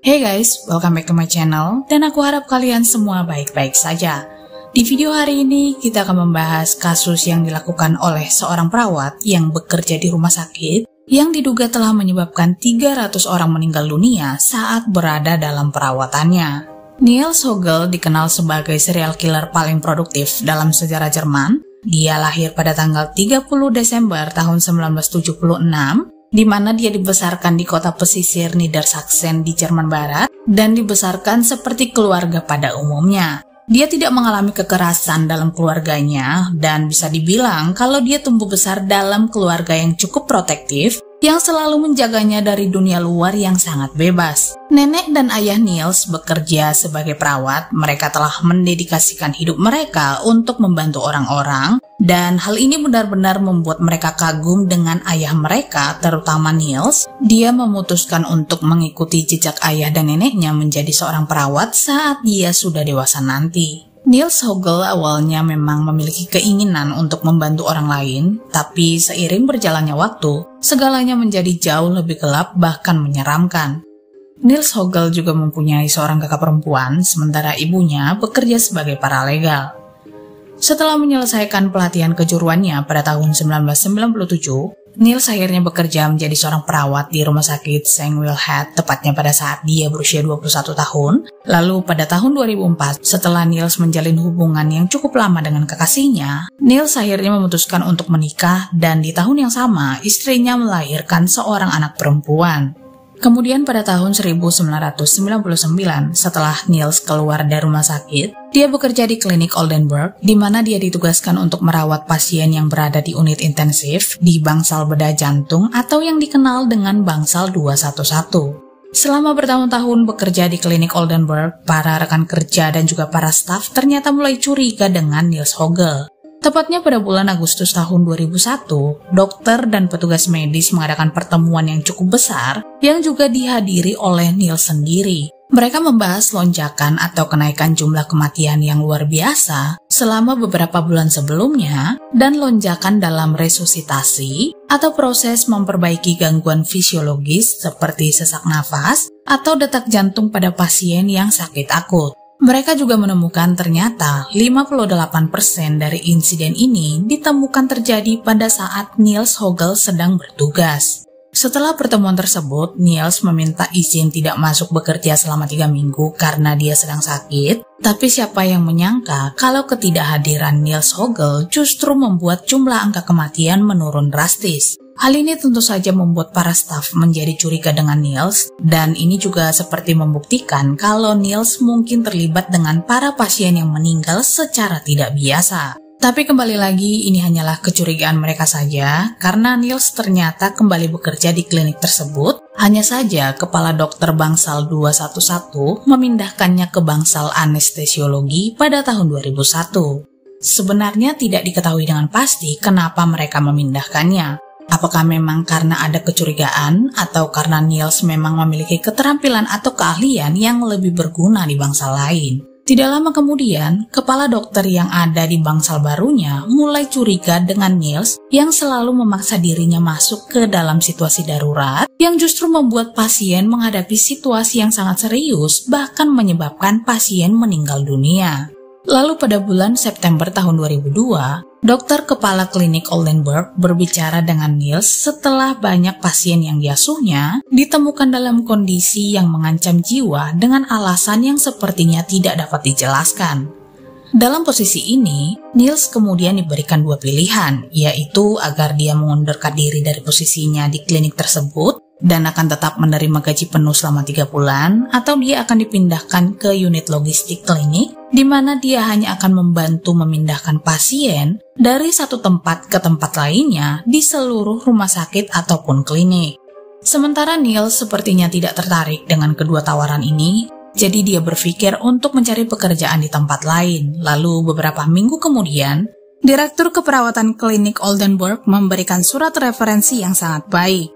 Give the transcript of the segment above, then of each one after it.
Hey guys, welcome back to my channel, dan aku harap kalian semua baik-baik saja. Di video hari ini, kita akan membahas kasus yang dilakukan oleh seorang perawat yang bekerja di rumah sakit yang diduga telah menyebabkan 300 orang meninggal dunia saat berada dalam perawatannya. Niels Hogel dikenal sebagai serial killer paling produktif dalam sejarah Jerman. Dia lahir pada tanggal 30 Desember tahun 1976, di mana dia dibesarkan di kota pesisir Niedersachsen di Jerman Barat dan dibesarkan seperti keluarga pada umumnya. Dia tidak mengalami kekerasan dalam keluarganya dan bisa dibilang kalau dia tumbuh besar dalam keluarga yang cukup protektif yang selalu menjaganya dari dunia luar yang sangat bebas. Nenek dan ayah Niels bekerja sebagai perawat. Mereka telah mendedikasikan hidup mereka untuk membantu orang-orang, dan hal ini benar-benar membuat mereka kagum dengan ayah mereka, terutama Niels. Dia memutuskan untuk mengikuti jejak ayah dan neneknya menjadi seorang perawat saat dia sudah dewasa nanti. Niels Hogel awalnya memang memiliki keinginan untuk membantu orang lain, tapi seiring berjalannya waktu, segalanya menjadi jauh lebih gelap bahkan menyeramkan. Niels Hogel juga mempunyai seorang kakak perempuan, sementara ibunya bekerja sebagai paralegal. Setelah menyelesaikan pelatihan kejuruannya pada tahun 1997, Niels akhirnya bekerja menjadi seorang perawat di rumah sakit St. Wilhelm, tepatnya pada saat dia berusia 21 tahun. Lalu pada tahun 2004, setelah Niels menjalin hubungan yang cukup lama dengan kekasihnya, Niels akhirnya memutuskan untuk menikah, dan di tahun yang sama, istrinya melahirkan seorang anak perempuan. Kemudian pada tahun 1999, setelah Niels keluar dari rumah sakit, dia bekerja di klinik Oldenburg, di mana dia ditugaskan untuk merawat pasien yang berada di unit intensif di bangsal bedah jantung atau yang dikenal dengan bangsal 211. Selama bertahun-tahun bekerja di klinik Oldenburg, para rekan kerja dan juga para staf ternyata mulai curiga dengan Niels Hogel. Tepatnya pada bulan Agustus tahun 2001, dokter dan petugas medis mengadakan pertemuan yang cukup besar yang juga dihadiri oleh Niels sendiri. Mereka membahas lonjakan atau kenaikan jumlah kematian yang luar biasa selama beberapa bulan sebelumnya dan lonjakan dalam resusitasi atau proses memperbaiki gangguan fisiologis seperti sesak nafas atau detak jantung pada pasien yang sakit akut. Mereka juga menemukan ternyata 58% dari insiden ini ditemukan terjadi pada saat Niels Hogel sedang bertugas. Setelah pertemuan tersebut, Niels meminta izin tidak masuk bekerja selama 3 minggu karena dia sedang sakit. Tapi siapa yang menyangka kalau ketidakhadiran Niels Hogel justru membuat jumlah angka kematian menurun drastis. Hal ini tentu saja membuat para staf menjadi curiga dengan Niels, dan ini juga seperti membuktikan kalau Niels mungkin terlibat dengan para pasien yang meninggal secara tidak biasa. Tapi kembali lagi, ini hanyalah kecurigaan mereka saja, karena Niels ternyata kembali bekerja di klinik tersebut. Hanya saja kepala dokter bangsal 211 memindahkannya ke bangsal anestesiologi pada tahun 2001. Sebenarnya tidak diketahui dengan pasti kenapa mereka memindahkannya. Apakah memang karena ada kecurigaan atau karena Niels memang memiliki keterampilan atau keahlian yang lebih berguna di bangsal lain? Tidak lama kemudian, kepala dokter yang ada di bangsal barunya mulai curiga dengan Niels yang selalu memaksa dirinya masuk ke dalam situasi darurat yang justru membuat pasien menghadapi situasi yang sangat serius, bahkan menyebabkan pasien meninggal dunia. Lalu pada bulan September tahun 2002, dokter kepala klinik Oldenburg berbicara dengan Niels setelah banyak pasien yang diasuhnya ditemukan dalam kondisi yang mengancam jiwa dengan alasan yang sepertinya tidak dapat dijelaskan. Dalam posisi ini, Niels kemudian diberikan 2 pilihan, yaitu agar dia mengundurkan diri dari posisinya di klinik tersebut dan akan tetap menerima gaji penuh selama 3 bulan, atau dia akan dipindahkan ke unit logistik klinik, di mana dia hanya akan membantu memindahkan pasien dari satu tempat ke tempat lainnya di seluruh rumah sakit ataupun klinik. Sementara Niels sepertinya tidak tertarik dengan kedua tawaran ini, jadi dia berpikir untuk mencari pekerjaan di tempat lain. Lalu beberapa minggu kemudian, Direktur Keperawatan Klinik Oldenburg memberikan surat referensi yang sangat baik,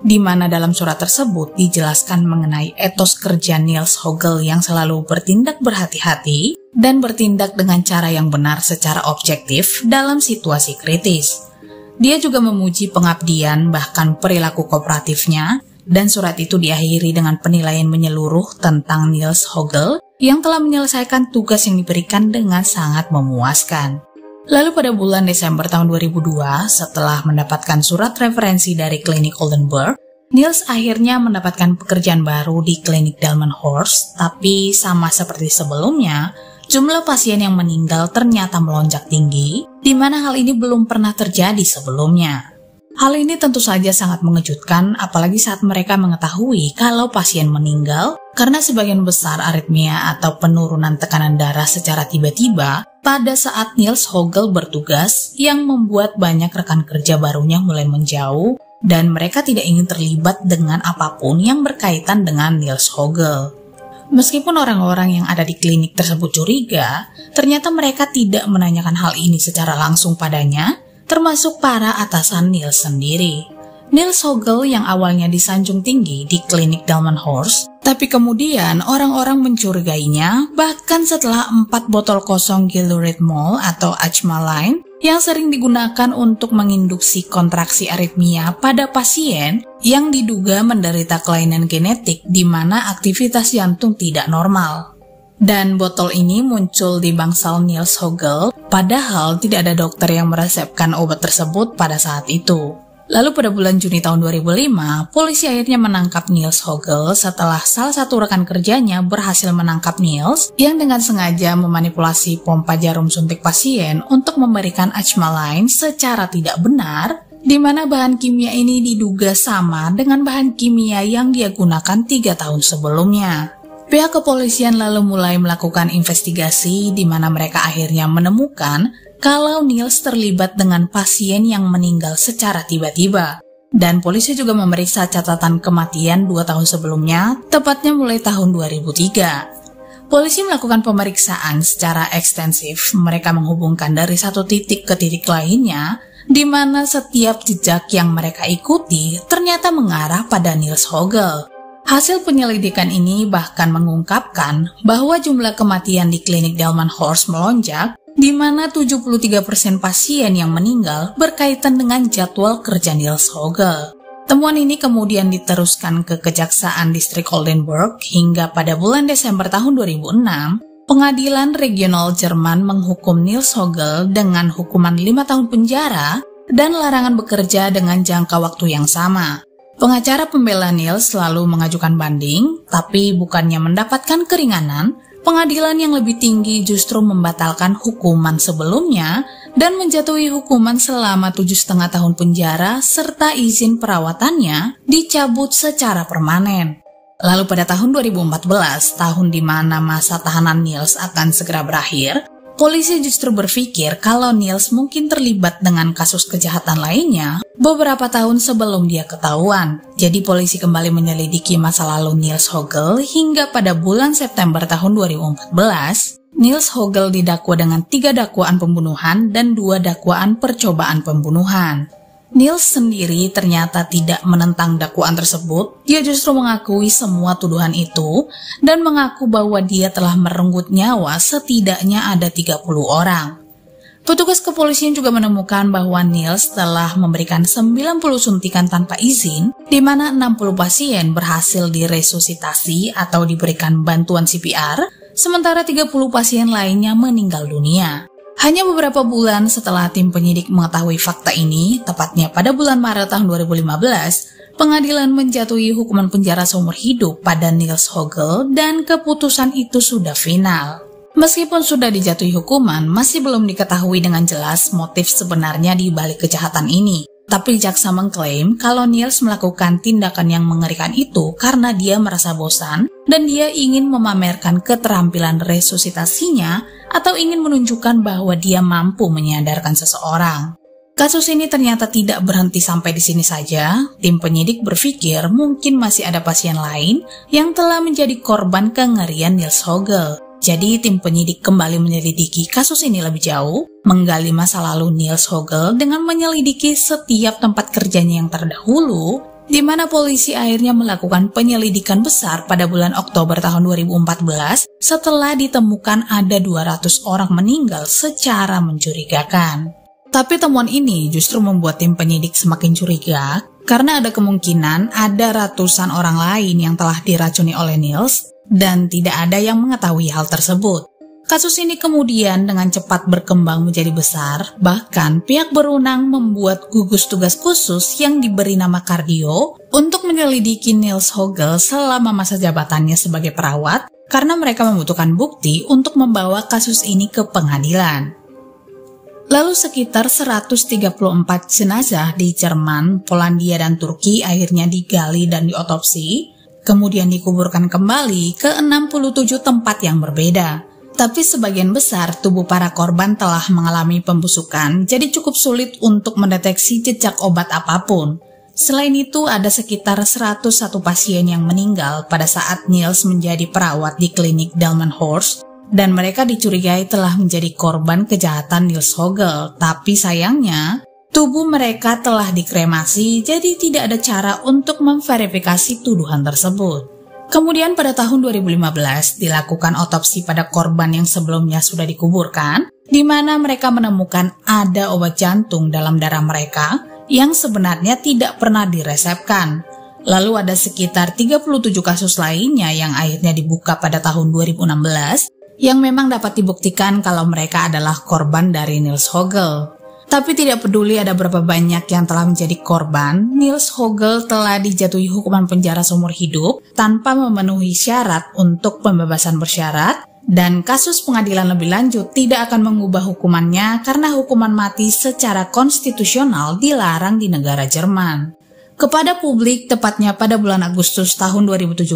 di mana dalam surat tersebut dijelaskan mengenai etos kerja Niels Hogel yang selalu bertindak berhati-hati dan bertindak dengan cara yang benar secara objektif dalam situasi kritis. Dia juga memuji pengabdian bahkan perilaku kooperatifnya Dan surat itu diakhiri dengan penilaian menyeluruh tentang Nils Hogel yang telah menyelesaikan tugas yang diberikan dengan sangat memuaskan. Lalu pada bulan Desember tahun 2002, setelah mendapatkan surat referensi dari klinik Oldenburg, Nils akhirnya mendapatkan pekerjaan baru di klinik Delmenhorst, tapi sama seperti sebelumnya, jumlah pasien yang meninggal ternyata melonjak tinggi, di mana hal ini belum pernah terjadi sebelumnya. Hal ini tentu saja sangat mengejutkan, apalagi saat mereka mengetahui kalau pasien meninggal karena sebagian besar aritmia atau penurunan tekanan darah secara tiba-tiba pada saat Nils Hogel bertugas, yang membuat banyak rekan kerja barunya mulai menjauh dan mereka tidak ingin terlibat dengan apapun yang berkaitan dengan Nils Hogel. Meskipun orang-orang yang ada di klinik tersebut curiga, ternyata mereka tidak menanyakan hal ini secara langsung padanya, termasuk para atasan Nils sendiri. Nils Hogel yang awalnya disanjung tinggi di klinik Delmenhorst, tapi kemudian orang-orang mencurigainya bahkan setelah 4 botol kosong Giluritamol atau Achmaline yang sering digunakan untuk menginduksi kontraksi aritmia pada pasien yang diduga menderita kelainan genetik di mana aktivitas jantung tidak normal. Dan botol ini muncul di bangsal Nils Hogel, padahal tidak ada dokter yang meresepkan obat tersebut pada saat itu. Lalu pada bulan Juni tahun 2005, polisi akhirnya menangkap Nils Hogel setelah salah satu rekan kerjanya berhasil menangkap Nils yang dengan sengaja memanipulasi pompa jarum suntik pasien untuk memberikan Achmaline secara tidak benar, di mana bahan kimia ini diduga sama dengan bahan kimia yang dia gunakan 3 tahun sebelumnya. Pihak kepolisian lalu mulai melakukan investigasi di mana mereka akhirnya menemukan kalau Nils terlibat dengan pasien yang meninggal secara tiba-tiba. Dan polisi juga memeriksa catatan kematian 2 tahun sebelumnya, tepatnya mulai tahun 2003. Polisi melakukan pemeriksaan secara ekstensif. Mereka menghubungkan dari satu titik ke titik lainnya, di mana setiap jejak yang mereka ikuti ternyata mengarah pada Nils Hogel. Hasil penyelidikan ini bahkan mengungkapkan bahwa jumlah kematian di klinik Delmenhorst melonjak, di mana 73% pasien yang meninggal berkaitan dengan jadwal kerja Nils Hogel. Temuan ini kemudian diteruskan ke Kejaksaan Distrik Oldenburg hingga pada bulan Desember tahun 2006, Pengadilan Regional Jerman menghukum Nils Hogel dengan hukuman 5 tahun penjara dan larangan bekerja dengan jangka waktu yang sama. Pengacara pembela Nils selalu mengajukan banding, tapi bukannya mendapatkan keringanan, pengadilan yang lebih tinggi justru membatalkan hukuman sebelumnya dan menjatuhi hukuman selama 7,5 tahun penjara serta izin perawatannya dicabut secara permanen. Lalu pada tahun 2014, tahun di mana masa tahanan Nils akan segera berakhir, polisi justru berpikir kalau Nils mungkin terlibat dengan kasus kejahatan lainnya beberapa tahun sebelum dia ketahuan. Jadi polisi kembali menyelidiki masa lalu Nils Hogel hingga pada bulan September tahun 2014, Nils Hogel didakwa dengan 3 dakwaan pembunuhan dan 2 dakwaan percobaan pembunuhan. Nils sendiri ternyata tidak menentang dakwaan tersebut, dia justru mengakui semua tuduhan itu dan mengaku bahwa dia telah merenggut nyawa setidaknya ada 30 orang. Petugas kepolisian juga menemukan bahwa Nils telah memberikan 90 suntikan tanpa izin, di mana 60 pasien berhasil diresusitasi atau diberikan bantuan CPR, sementara 30 pasien lainnya meninggal dunia. Hanya beberapa bulan setelah tim penyidik mengetahui fakta ini, tepatnya pada bulan Maret tahun 2015, pengadilan menjatuhi hukuman penjara seumur hidup pada Nils Hogel dan keputusan itu sudah final. Meskipun sudah dijatuhi hukuman, masih belum diketahui dengan jelas motif sebenarnya di balik kejahatan ini. Tapi jaksa mengklaim kalau Nils melakukan tindakan yang mengerikan itu karena dia merasa bosan dan dia ingin memamerkan keterampilan resusitasinya atau ingin menunjukkan bahwa dia mampu menyadarkan seseorang. Kasus ini ternyata tidak berhenti sampai di sini saja. Tim penyidik berpikir mungkin masih ada pasien lain yang telah menjadi korban kengerian Nils Hogel. Jadi tim penyidik kembali menyelidiki kasus ini lebih jauh, menggali masa lalu Nils Hogel dengan menyelidiki setiap tempat kerjanya yang terdahulu, di mana polisi akhirnya melakukan penyelidikan besar pada bulan Oktober tahun 2014 setelah ditemukan ada 200 orang meninggal secara mencurigakan. Tapi temuan ini justru membuat tim penyidik semakin curiga karena ada kemungkinan ada ratusan orang lain yang telah diracuni oleh Niels dan tidak ada yang mengetahui hal tersebut. Kasus ini kemudian dengan cepat berkembang menjadi besar, bahkan pihak berwenang membuat gugus tugas khusus yang diberi nama Cardio untuk menyelidiki Niels Hogel selama masa jabatannya sebagai perawat karena mereka membutuhkan bukti untuk membawa kasus ini ke pengadilan. Lalu sekitar 134 jenazah di Jerman, Polandia, dan Turki akhirnya digali dan diotopsi, kemudian dikuburkan kembali ke 67 tempat yang berbeda. Tapi sebagian besar tubuh para korban telah mengalami pembusukan, jadi cukup sulit untuk mendeteksi jejak obat apapun. Selain itu, ada sekitar 101 pasien yang meninggal pada saat Niels menjadi perawat di klinik Delmenhorst, dan mereka dicurigai telah menjadi korban kejahatan Niels Hogel. Tapi sayangnya, tubuh mereka telah dikremasi, jadi tidak ada cara untuk memverifikasi tuduhan tersebut. Kemudian pada tahun 2015 dilakukan otopsi pada korban yang sebelumnya sudah dikuburkan, di mana mereka menemukan ada obat jantung dalam darah mereka yang sebenarnya tidak pernah diresepkan. Lalu ada sekitar 37 kasus lainnya yang akhirnya dibuka pada tahun 2016, yang memang dapat dibuktikan kalau mereka adalah korban dari Niels Hogel. Tapi tidak peduli ada berapa banyak yang telah menjadi korban, Niels Hogel telah dijatuhi hukuman penjara seumur hidup tanpa memenuhi syarat untuk pembebasan bersyarat, dan kasus pengadilan lebih lanjut tidak akan mengubah hukumannya karena hukuman mati secara konstitusional dilarang di negara Jerman. Kepada publik, tepatnya pada bulan Agustus tahun 2017,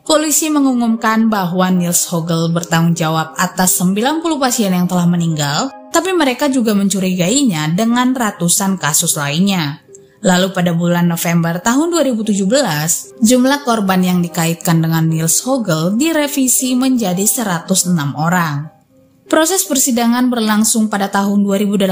polisi mengumumkan bahwa Niels Hogel bertanggung jawab atas 90 pasien yang telah meninggal, tapi mereka juga mencurigainya dengan ratusan kasus lainnya. Lalu pada bulan November tahun 2017, jumlah korban yang dikaitkan dengan Niels Hogel direvisi menjadi 106 orang. Proses persidangan berlangsung pada tahun 2018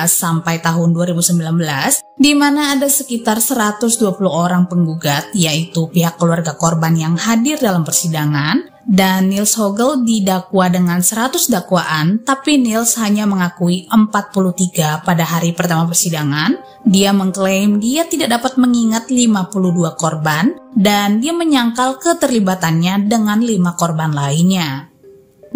sampai tahun 2019, di mana ada sekitar 120 orang penggugat, yaitu pihak keluarga korban yang hadir dalam persidangan, dan Niels Hogel didakwa dengan 100 dakwaan, tapi Niels hanya mengakui 43 pada hari pertama persidangan. Dia mengklaim dia tidak dapat mengingat 52 korban, dan dia menyangkal keterlibatannya dengan 5 korban lainnya.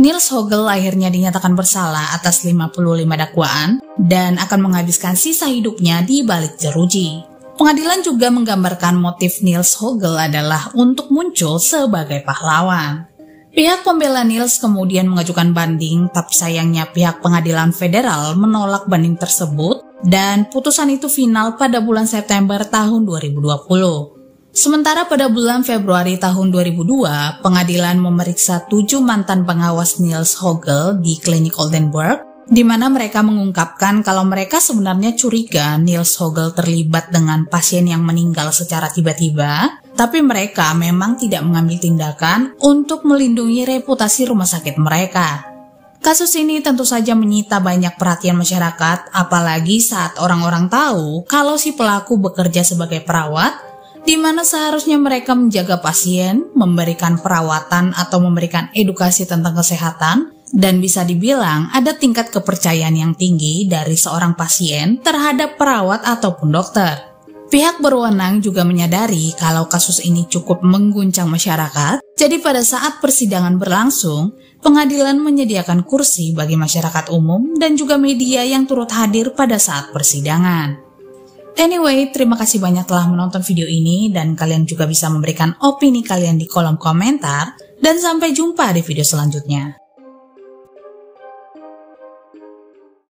Niels Hogel akhirnya dinyatakan bersalah atas 55 dakwaan dan akan menghabiskan sisa hidupnya di balik jeruji. Pengadilan juga menggambarkan motif Niels Hogel adalah untuk muncul sebagai pahlawan. Pihak pembela Niels kemudian mengajukan banding, tapi sayangnya pihak pengadilan federal menolak banding tersebut dan putusan itu final pada bulan September tahun 2020. Sementara pada bulan Februari tahun 2002, pengadilan memeriksa 7 mantan pengawas Niels Hogel di klinik Oldenburg, di mana mereka mengungkapkan kalau mereka sebenarnya curiga Niels Hogel terlibat dengan pasien yang meninggal secara tiba-tiba, tapi mereka memang tidak mengambil tindakan untuk melindungi reputasi rumah sakit mereka. Kasus ini tentu saja menyita banyak perhatian masyarakat, apalagi saat orang-orang tahu kalau si pelaku bekerja sebagai perawat, di mana seharusnya mereka menjaga pasien, memberikan perawatan atau memberikan edukasi tentang kesehatan, dan bisa dibilang ada tingkat kepercayaan yang tinggi dari seorang pasien terhadap perawat ataupun dokter. Pihak berwenang juga menyadari kalau kasus ini cukup mengguncang masyarakat, jadi pada saat persidangan berlangsung, pengadilan menyediakan kursi bagi masyarakat umum dan juga media yang turut hadir pada saat persidangan. Anyway, terima kasih banyak telah menonton video ini dan kalian juga bisa memberikan opini kalian di kolom komentar dan sampai jumpa di video selanjutnya.